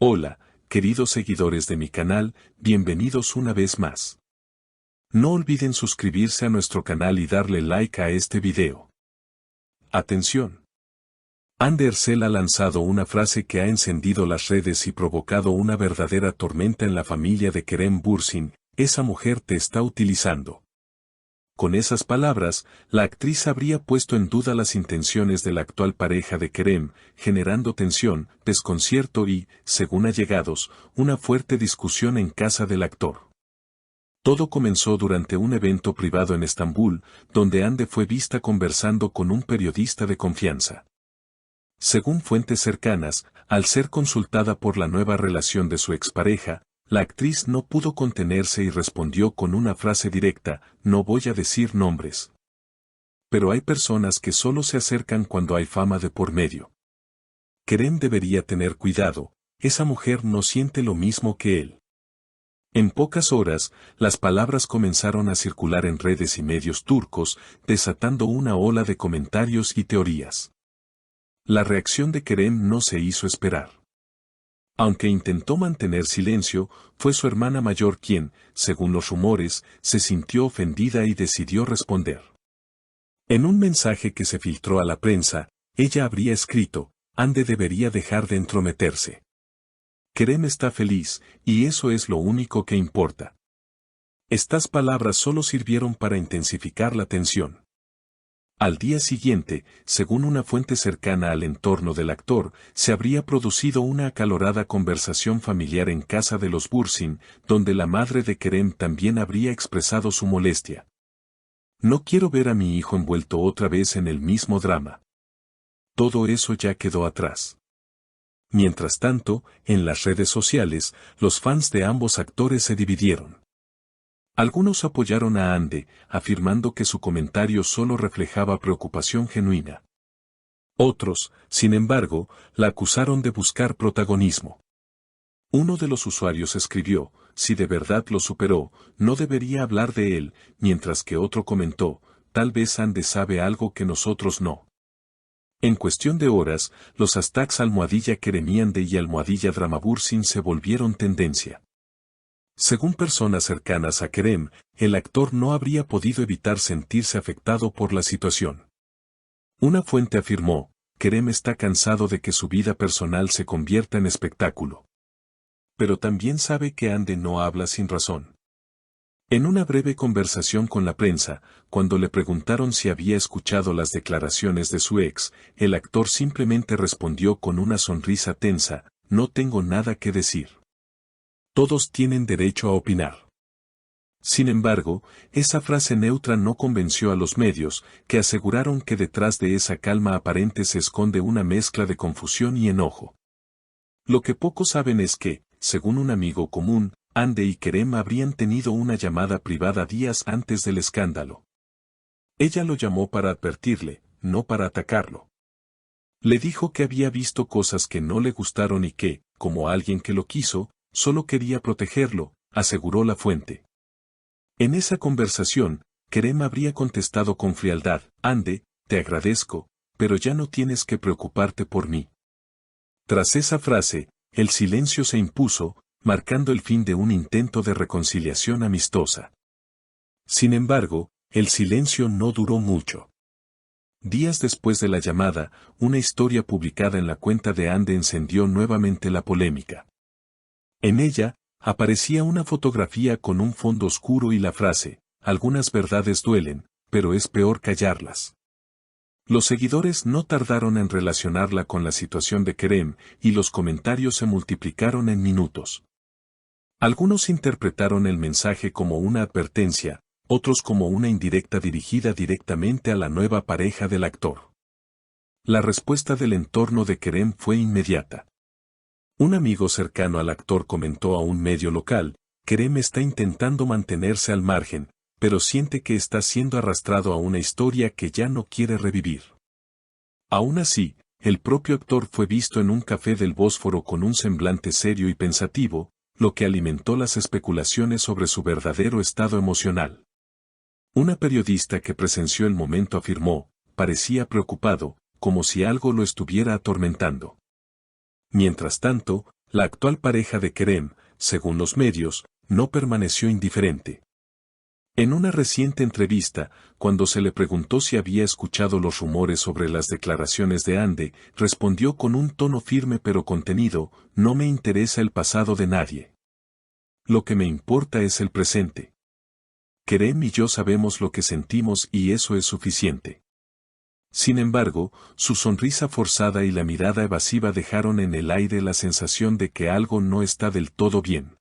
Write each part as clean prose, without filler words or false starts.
Hola, queridos seguidores de mi canal, bienvenidos una vez más. No olviden suscribirse a nuestro canal y darle like a este video. Atención. Andercel ha lanzado una frase que ha encendido las redes y provocado una verdadera tormenta en la familia de Kerem Bürsin: esa mujer te está utilizando. Con esas palabras, la actriz habría puesto en duda las intenciones de la actual pareja de Kerem, generando tensión, desconcierto y, según allegados, una fuerte discusión en casa del actor. Todo comenzó durante un evento privado en Estambul, donde Hande fue vista conversando con un periodista de confianza. Según fuentes cercanas, al ser consultada por la nueva relación de su expareja, la actriz no pudo contenerse y respondió con una frase directa: no voy a decir nombres. Pero hay personas que solo se acercan cuando hay fama de por medio. Kerem debería tener cuidado, esa mujer no siente lo mismo que él. En pocas horas, las palabras comenzaron a circular en redes y medios turcos, desatando una ola de comentarios y teorías. La reacción de Kerem no se hizo esperar. Aunque intentó mantener silencio, fue su hermana mayor quien, según los rumores, se sintió ofendida y decidió responder. En un mensaje que se filtró a la prensa, ella habría escrito: Hande debería dejar de entrometerse. Kerem está feliz, y eso es lo único que importa. Estas palabras solo sirvieron para intensificar la tensión. Al día siguiente, según una fuente cercana al entorno del actor, se habría producido una acalorada conversación familiar en casa de los Bürsin, donde la madre de Kerem también habría expresado su molestia. No quiero ver a mi hijo envuelto otra vez en el mismo drama. Todo eso ya quedó atrás. Mientras tanto, en las redes sociales, los fans de ambos actores se dividieron. Algunos apoyaron a Hande, afirmando que su comentario solo reflejaba preocupación genuina. Otros, sin embargo, la acusaron de buscar protagonismo. Uno de los usuarios escribió: si de verdad lo superó, no debería hablar de él, mientras que otro comentó: tal vez Hande sabe algo que nosotros no. En cuestión de horas, los hashtags #Keremiande y #Dramabürsin se volvieron tendencia. Según personas cercanas a Kerem, el actor no habría podido evitar sentirse afectado por la situación. Una fuente afirmó: Kerem está cansado de que su vida personal se convierta en espectáculo. Pero también sabe que Hande no habla sin razón. En una breve conversación con la prensa, cuando le preguntaron si había escuchado las declaraciones de su ex, el actor simplemente respondió con una sonrisa tensa: no tengo nada que decir. Todos tienen derecho a opinar. Sin embargo, esa frase neutra no convenció a los medios, que aseguraron que detrás de esa calma aparente se esconde una mezcla de confusión y enojo. Lo que pocos saben es que, según un amigo común, Hande y Kerem habrían tenido una llamada privada días antes del escándalo. Ella lo llamó para advertirle, no para atacarlo. Le dijo que había visto cosas que no le gustaron y que, como alguien que lo quiso, solo quería protegerlo, aseguró la fuente. En esa conversación, Kerem habría contestado con frialdad: Hande, te agradezco, pero ya no tienes que preocuparte por mí. Tras esa frase, el silencio se impuso, marcando el fin de un intento de reconciliación amistosa. Sin embargo, el silencio no duró mucho. Días después de la llamada, una historia publicada en la cuenta de Hande encendió nuevamente la polémica. En ella, aparecía una fotografía con un fondo oscuro y la frase: algunas verdades duelen, pero es peor callarlas. Los seguidores no tardaron en relacionarla con la situación de Kerem, y los comentarios se multiplicaron en minutos. Algunos interpretaron el mensaje como una advertencia, otros como una indirecta dirigida directamente a la nueva pareja del actor. La respuesta del entorno de Kerem fue inmediata. Un amigo cercano al actor comentó a un medio local: Kerem está intentando mantenerse al margen, pero siente que está siendo arrastrado a una historia que ya no quiere revivir. Aún así, el propio actor fue visto en un café del Bósforo con un semblante serio y pensativo, lo que alimentó las especulaciones sobre su verdadero estado emocional. Una periodista que presenció el momento afirmó: parecía preocupado, como si algo lo estuviera atormentando. Mientras tanto, La actual pareja de Kerem, según los medios, no permaneció indiferente. En una reciente entrevista, cuando se le preguntó si había escuchado los rumores sobre las declaraciones de Hande, respondió con un tono firme pero contenido: no me interesa el pasado de nadie. Lo que me importa es el presente. Kerem y yo sabemos lo que sentimos y eso es suficiente. Sin embargo, su sonrisa forzada y la mirada evasiva dejaron en el aire la sensación de que algo no está del todo bien.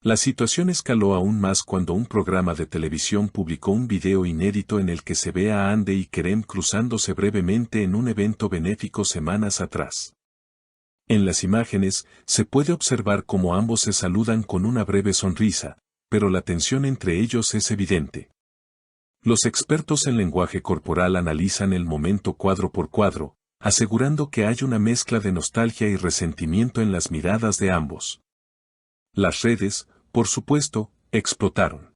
La situación escaló aún más cuando un programa de televisión publicó un video inédito en el que se ve a Hande y Kerem cruzándose brevemente en un evento benéfico semanas atrás. En las imágenes, se puede observar cómo ambos se saludan con una breve sonrisa, pero la tensión entre ellos es evidente. Los expertos en lenguaje corporal analizan el momento cuadro por cuadro, asegurando que hay una mezcla de nostalgia y resentimiento en las miradas de ambos. Las redes, por supuesto, explotaron.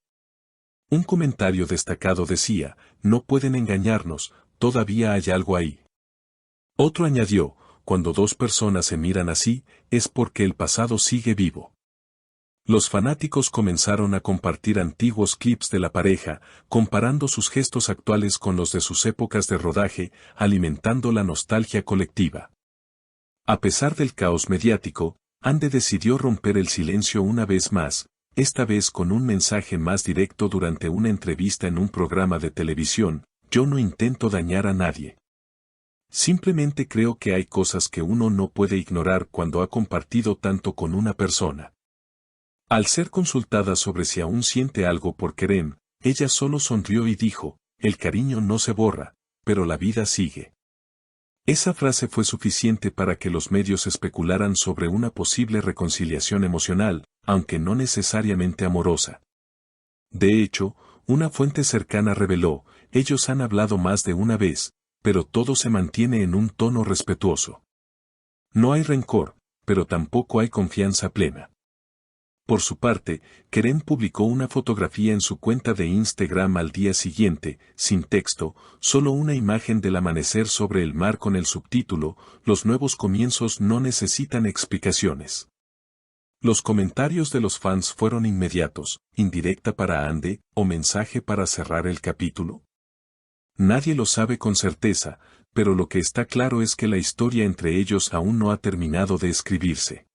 Un comentario destacado decía: no pueden engañarnos, todavía hay algo ahí. Otro añadió: cuando dos personas se miran así, es porque el pasado sigue vivo. Los fanáticos comenzaron a compartir antiguos clips de la pareja, comparando sus gestos actuales con los de sus épocas de rodaje, alimentando la nostalgia colectiva. A pesar del caos mediático, Hande decidió romper el silencio una vez más, esta vez con un mensaje más directo durante una entrevista en un programa de televisión: yo no intento dañar a nadie. Simplemente creo que hay cosas que uno no puede ignorar cuando ha compartido tanto con una persona. Al ser consultada sobre si aún siente algo por Kerem, ella solo sonrió y dijo: el cariño no se borra, pero la vida sigue. Esa frase fue suficiente para que los medios especularan sobre una posible reconciliación emocional, aunque no necesariamente amorosa. De hecho, una fuente cercana reveló: ellos han hablado más de una vez, pero todo se mantiene en un tono respetuoso. No hay rencor, pero tampoco hay confianza plena. Por su parte, Kerem publicó una fotografía en su cuenta de Instagram al día siguiente, sin texto, solo una imagen del amanecer sobre el mar con el subtítulo: los nuevos comienzos no necesitan explicaciones. Los comentarios de los fans fueron inmediatos: indirecta para Hande, o mensaje para cerrar el capítulo. Nadie lo sabe con certeza, pero lo que está claro es que la historia entre ellos aún no ha terminado de escribirse.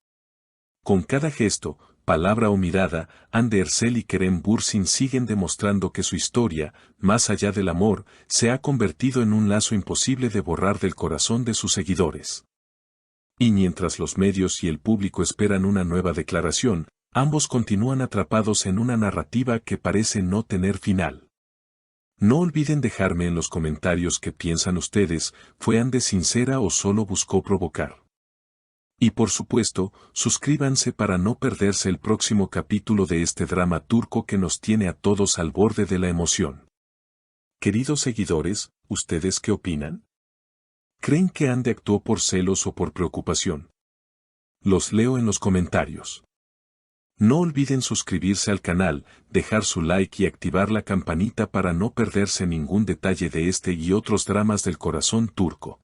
Con cada gesto, palabra o mirada, Hande Erçel y Kerem Bürsin siguen demostrando que su historia, más allá del amor, se ha convertido en un lazo imposible de borrar del corazón de sus seguidores. Y mientras los medios y el público esperan una nueva declaración, ambos continúan atrapados en una narrativa que parece no tener final. No olviden dejarme en los comentarios qué piensan ustedes: ¿fue Hande sincera o solo buscó provocar? Y por supuesto, suscríbanse para no perderse el próximo capítulo de este drama turco que nos tiene a todos al borde de la emoción. Queridos seguidores, ¿ustedes qué opinan? ¿Creen que Hande actuó por celos o por preocupación? Los leo en los comentarios. No olviden suscribirse al canal, dejar su like y activar la campanita para no perderse ningún detalle de este y otros dramas del corazón turco.